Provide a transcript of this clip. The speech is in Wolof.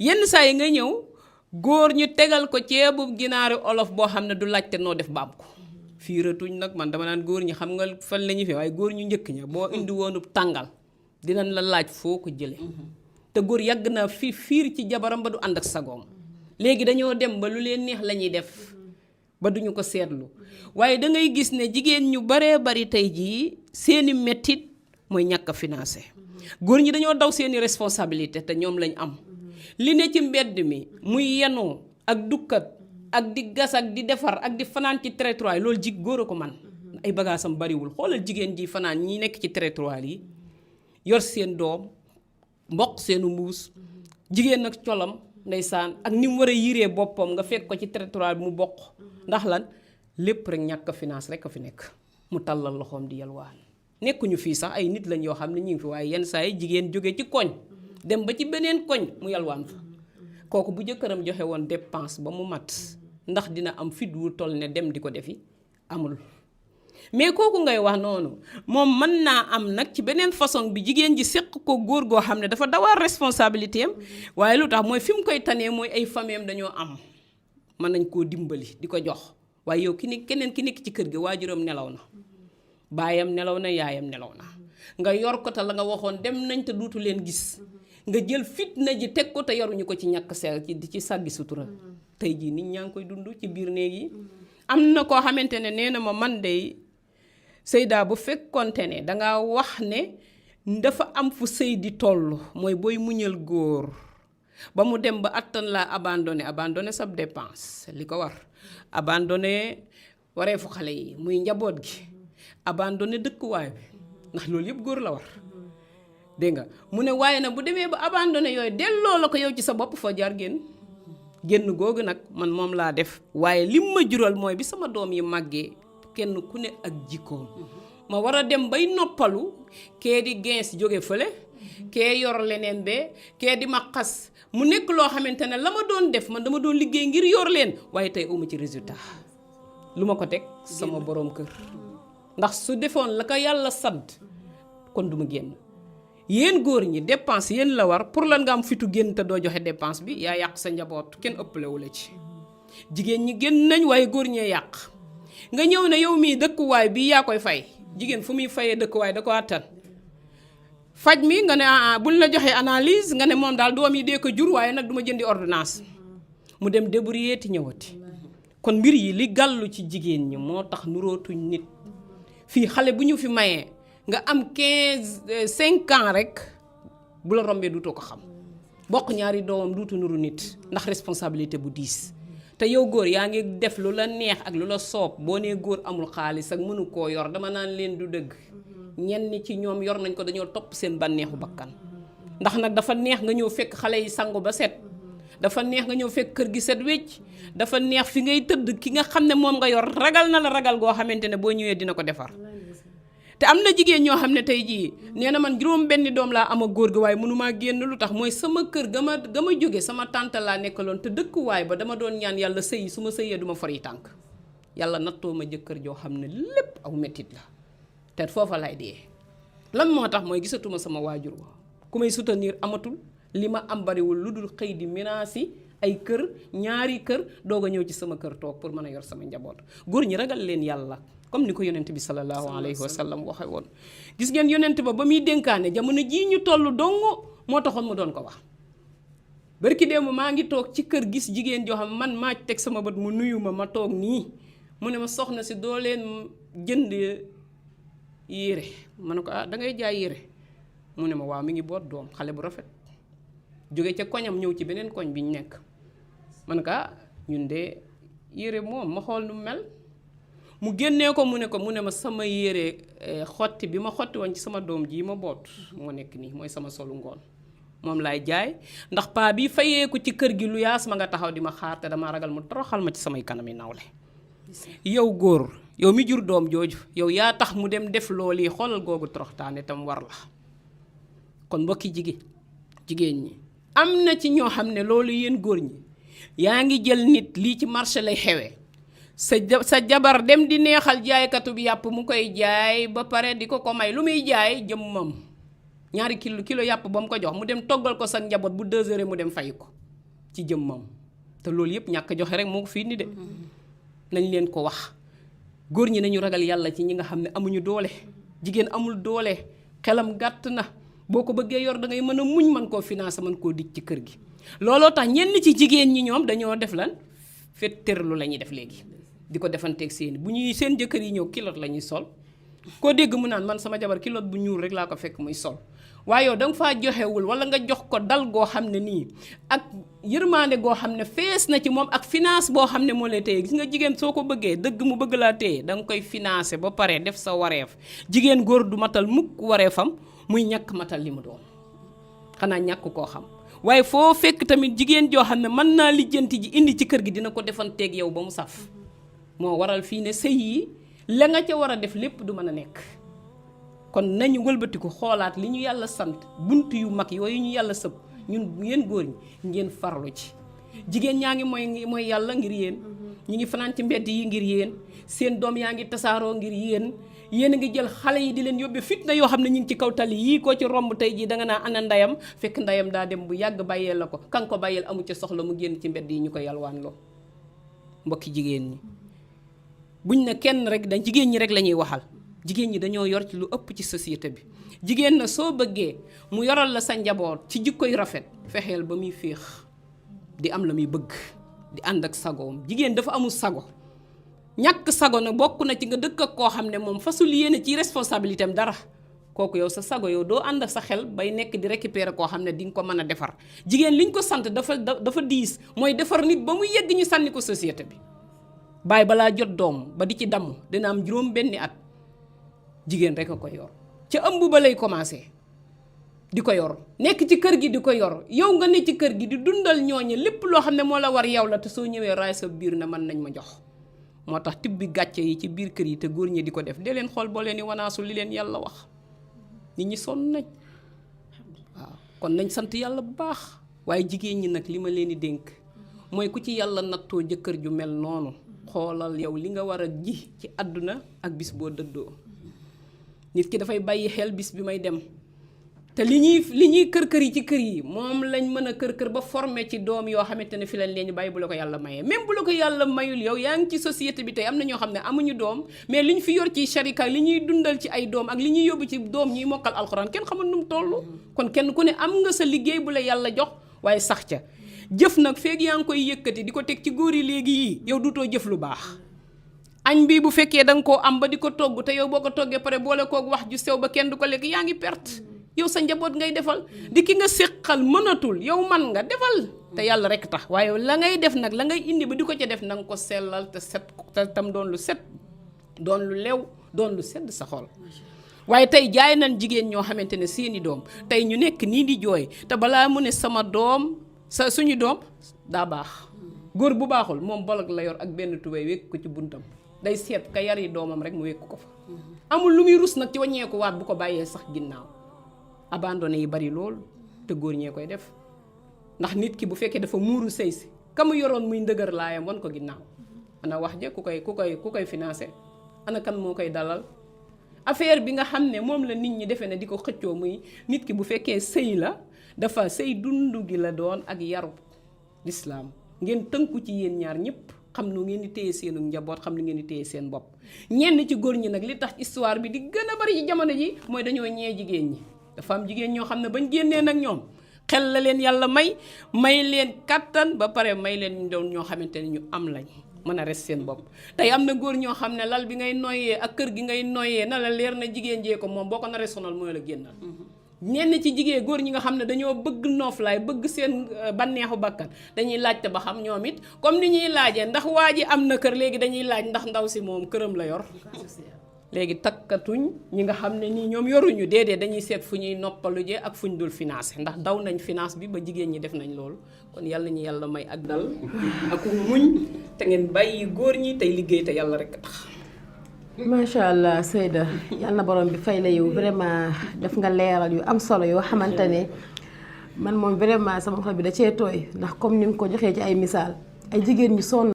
yenn saa yi nga ñëw góor ñu tegal ko ceebu ginaaru olof boo xam ne du laajte noo def ba am ko fiiratuñ nag man dama naan góor ñi xam nga fan la ñu fi waaye góor ñu njëkk ña boo indi woonu tàngal dinañ la laaj foo ko jële te góor yàgg naa fiir ci jabaram ba du ànd ak sagoom léegi dañoo dem ba lu leen neex la ñuy def ba duñu ko seetlu waaye da ngay gis ne jigéen ñu baree bari tey jii seeni mettit mooy ñàkk a financé góor ñi dañoo daw seeni responsabilité te ñoom lañ am li ne ci mbedd mi muy yenu ak dukkat ak di gas ak di defar ak di fanaan ci trottoir yi loolu góor a ko man ay bagaasam bariwul xoolal jigéen ji fanaan ñi nekk ci trottoir yi yor seen doom mboq seenu mbuus jigéen nag colam ndeysaan ak ni mu war a yiree boppam nga fekk ko ci trottoir bi mu bokk ndax lan lépp rek ñàkk finance rek a fi nekk mu tàllal loxoom di yalwaan nekkuñu fii sax ay nit lañ yoo xam ne ñu ngi fi waaye yenn saa yi jigéen jóge ci koñ dem ba ci beneen koñ mu yalwaan fa kooku bu jëkkëram joxe woon dépense ba mu mat ndax dina am fit wu toll ne dem di ko defi amul mais kooku ngay wax noonu moom mën naa am nag ci beneen façon bi jigéen ji seq ko góor goo xam ne dafa dawal responsabilité am waaye lu tax mooy fi mu koy tanee mooy ay famille am dañoo am mën nañ koo dimbali di ko jox waaye yow keneen ki nekk ci kër gi waajuram nelaw na baayam nelaw na yaayam nelaw na nga yor ko te la nga waxoon dem nañ te duutu leen gis nga jël fitna ji teg ko te yoruñu ko ci ñàkk seer ci sàggi sutura tey jii nit ñaa ngi koy dund ci biir néeg yi am na koo xamante ne nee na ma man de Seyda bu fekkonte ne danga wax ne dafa am fu sëy di toll mooy booy muñal góor ba mu dem ba attan laa abandonné sab dépense li ko war abandonné wareefu xale yi muy njaboot gi abandonné dëkkuwaay bi ndax loolu yëpp góor la war dégg nga mu ne waaye nag bu demee ba abandonné yooyu delloo la ko yow ci sa bopp foo jaar génn googu nag man moom laa def waaye lim ma jural mooy bi sama doom yi màggee kenn ku ne ak jikkoom ma war a dem bay noppalu kee di gens jóge fële kee yor leneen bee kee di ma xas mu nekk loo xamante ne la ma doon def man dama doon liggéey ngir yor leen waaye tey uma ci résultat lu ma ko teg sama boroom kër ndax su defoon la ko yàlla sant kon du ma génn yéen góor ñi dépense yéen la war pour lan nga am fitu génn te doo joxe dépense bi yaa yàq sa njaboot kenn ëppalewu la ci jigéen ñi génn nañ waaye góor ñee yàq nga ñëw ne yow mii dëkkuwaay bi yaa koy fay jigéen fu muy fayee dëkkuwaay da ko àttan faj mi nga ne buñ la joxee analyse nga ne moom daal doom yi dee ko jur waaye nag du ma jëndi ordonnance mu dem débrouiller ti ñëwati kon mbir yi li gàllu ci jigéen ñi moo tax nurootuñ nit fii xale bu ñu fi mayee nga am 5 ans rek bu la rombee duutoo ko xam bokk ñaari doomam duutu nuru nit ndax responsabilité bu diis te yow góor yaa ngi def lu la neex ak lu la soob boo nee góor amul xaalis ak mënu koo yor dama naan leen du dëgg ñenn ci ñoom yor nañ ko dañoo topp seen bànneexu bakkan ndax nag dafa neex nga ñëw fekk xale yi sangu ba set dafa neex nga ñëw fekk kër gi set wecc dafa neex fi ngay tëdd ki nga xam ne moom nga yor ragal na la ragal goo xamante ne boo ñëwee dina ko defar te am na jigéen ñoo xam ne tey jii nee na man juróom benni doom laa am ak góor gi waaye mënumaa génn lu tax mooy sama kër ga ma jóge sama tante laa nekkaloon te dëkkuwaay ba dama doon ñaan yàlla sëy su ma sëyee duma for yi tànk yàlla nattoo ma jëkkër joo xam ne lépp aw mettit la te foofa lay dee lan moo tax mooy gisatuma sama waajur wa ku may soutenir amatul li ma am bariwul lu dul xëy di minaasi ay kër ñaari kër doog a ñëw ci sama kër toog pour mën a yor sama njaboot góor ñi ragal leen yàlla comme ni ko yonent bi sallallahu alayhi wa sallam waxe woon gis ngeen yonent ba muy dénkaane jamono jii ñu toll dong moo taxoon mu doon ko wax barki démb maa ngi toog ci kër gis jigéen joo xam man maa teg sama bët mu nuyu ma toog nii mu ne ma soxna si doo leen jënd yére ma ne ko da ngay jaay yére mu ne ma waaw mi ngi boot doom xale bu rafet jóge ca koñam ñëw ci beneen koñ bi ñu nekk ma ne ko ñun de yére moom ma xool nu mel mu génnee ko mu ne ma sama yére xotti bi ma xotti woon ci sama doom ji ma boot moo nekk nii mooy sama solu ngoon moom laay jaay ndax paa bi fayeeku ci kër gi lu yaas ma nga taxaw di ma xaar te dama ragal mu toroxal ma ci samay kanami nawle yow góor yow mi jur doom jooju yow yaa tax mu dem def loolu yi xoolal googu toroxtaane tam war la kon mbokki jigéen ñi am na ci ñoo xam ne loolu yéen góor ñi yaa ngi jël nit lii ci marché lay xewee sa jabar dem di neexal jaaykatu bi yàpp mu koy jaay ba pare di ko may lu muy jaay jëmmam ñaari kilo yàpp ba mu ko jox mu dem toggal ko sa njaboot bu 2 heures mu dem fay ko ci jëmmam te loolu yëpp ñàkk joxe rek moo ko fi indi de nañ leen ko wax góor ñi nañu ragal yàlla ci ñi nga xam ne amuñu doole jigéen amul doole xelam gàtt na boo ko bëggee yor da ngay mën a muñ mën koo financer mën koo dij ci kër gi looloo tax ñenn ci jigéen ñi ñoom dañoo def lan fetterlu la ñuy def léegi di ko defanteeg seen bu ñuy seen jëkkër yi ñëw kilot la ñuy sol koo dégg mu naan man sama jabar kilot bu ñuul rek laa ko fekk muy sol waaye yow danga faa joxewul wala nga jox ko dal goo xam ne nii ak yërmaande goo xam ne fees na ci moom ak finance boo xam ne moo lay téye gis nga jigéen soo ko bëggee dëgg mu bëgg laa téye danga koy financer ba pare def sa wareef jigéen góor du matal mukk wareefam muy ñàkk matal li mu doon xanaa ñàkk koo xam waaye foo fekk tamit jigéen joo xam ne mën naa lijjanti ji indi ci kër gi dina ko defanteeg yow ba mu saf moo waral fii ne sëy yi la nga ca war a def lépp du mën a nekk kon nañu wëlbatiku xoolaat li ñu yàlla sant bunt yu mag yooyu ñu yàlla sëb ñun yéen góor ñi ngeen farlu ci jigéen ñaa ngi mooy yàlla ngir yéen ñu ngi fanaan ci mbedd yi ngir yéen seen doom yaa ngi tasaaroo ngir yéen a ngi jël xale yi di leen yóbbee fitna yoo xam ne ñu ngi ci kaw tali yii koo ci romb tey jii danga naa ana ndeyam fekk ndeyam daa dem bu yàgg bàyyeel la ko kan ko bàyyeel amu ca soxla mu génn ci mbedd yi ñu ko yalwaan loo mbokki jigéen ñi buñ ne kenn rek dañ jigéen ñi rek la ñuy waxal jigéen ñi dañoo yor ci lu ëpp ci société bi jigéen na soo bëggee mu yoral la sa njaboot ci jikkoy rafet fexeel ba muy féex di am la muy bëgg di ànd ak sagoom jigéen dafa amul sago ñàkk sago na bokk na ci nga dëkk ak koo xam ne moom fasul yéene ci responsabilité am dara kooku yow sa sago yow doo ànd ak sa xel bay nekk di récupérer koo xam ne di nga ko mën a defar jigéen liñ ko sant dafa diis mooy defar nit ba mu yegg ñu sànni ko société bi bàyyi balaa jot doom ba di ci damm dina am juróom benni at jigéen rek a ko yor ca ëmb ba lay commencé di ko yor nekk ci kër gi di ko yor yow nga ne ci kër gi di dundal ñooñe lépp loo xam ne moo la war yow la te soo ñëwee raay sa biir na mën nañ ma jox moo tax tibbi gàcce yi ci biir kër yi te góor ñi di ko def de leen xool boo leen di wanaasu li leen yàlla wax nit ñi sonn nañ waaw kon nañ sant yàlla bu baax waaye jigéen ñi nag li ma leen di dénk mooy ku ci yàlla nattoo jëkkër ju mel noonu xoolal yow li nga war a ji ci àdduna ak bis boo dëddoo nit ki dafay bàyyi xel bis bi may dem te li ñuy kër yi ci kër yi moom lañ mën a kër ba formé ci doom yoo xamante ne fi lañ leen bàyyi bu la ko yàlla mayee même bu la ko yàlla mayul yow yaa ngi ci société bi tey am na ñoo xam ne amuñu doom mais li ñu fi yor ci sharika li ñuy dundal ci ay doom ak li ñuy yóbbu ci doom ñuy mokkal alxuraan kenn xamul nu mu toll kon kenn ku ne am nga sa liggéey bu la yàlla jox waaye sax ca jëf nag feeg yaa ngi koy yëkkati di ko teg ci góor yi léegi yii yow dutoo jëf lu baax añ bii bu fekkee da nga koo am ba di ko togg te yow boo ko toggee pare boole koog wax ju sew ba kenn du ko lekk yaa ngi perte yow sa njaboot ngay defal di ki nga séqal mënatul yow man nga defal te yàlla rek tax waaye la ngay def nag la ngay indi ba di ko ca def na nga ko sellal te set te tam doon lu set doon lu lew doon lu sedd sa xol waaye tey jaay nañ jigéen ñoo xamante ne seeni doom tey ñu nekk nii di jooy te balaa mu ne sama doom suñu doom daa baax góor bu baaxul moom bolog la yor ak benn tubéy wékk ko ci buntam day seet ka yar yi doomam rek mu wékk ko fa amul lu muy rus nag ci wàññeeku waat bu ko bàyyee sax ginnaaw abandonné yi bari lool te góor ñee koy def ndax nit ki bu fekkee dafa muuru sëy si ka mu yoroon muy ndëgër laayam wan ko ginnaaw ana wax ja ku koy financé ana kan moo koy dalal affaire bi nga xam ne moom la nit ñi defee ne di ko xëccoo muy nit ki bu fekkee sëy la dafa sëy dundu gi la doon ak yaru lislaam ngeen tënku ci yéen ñaar ñëpp xam nu ngeen di téye seenu njaboot xam nu ngeen di téye seen bopp ñenn ci góor ñi nag li tax histoire bi di gën a bari ci jamono ji mooy dañoo ñee jigéen ñi dafa am jigéen ñoo xam ne bañ génnee nag ñoom xel la leen yàlla may leen kattan ba pare may leen ñu doon ñoo xamante ne ñu am lañ mën a res seen bopp tey am na góor ñoo xam ne lal bi ngay noyyee ak kër gi ngay noyyee na la leer na jigéen jee ko moom boo ko naree sonal mooy la génnal ñenn ci jigéen góor ñi nga xam ne dañoo bëgg nooflaay bëgg seen banneexu bakkan dañuy laajte ba xam ñoom it comme ni ñuy laajee ndax waa ji am na kër léegi dañuy laaj ndax ndaw si moom këram la yor léegi takkatuñ ñi nga xam ne nii ñoom yoruñu déedéet dañuy seet fu ñuy noppalu jee ak fu ñu dul financé ndax daw nañ finance bi ba jigéen ñi def nañ loolu kon yàlla ñu yàlla may ak dal ak muñ te ngeen bàyyi góor ñi tey liggéey te yàlla rek tax. macha allah Seyda yal na borom bi fay la yow vraiment def nga leeral yu am solo yoo xamante ne man moom vraiment sama xol bi da cee tooy ndax comme ni nga ko joxee ci ay misaal ay jigéen ñu sonn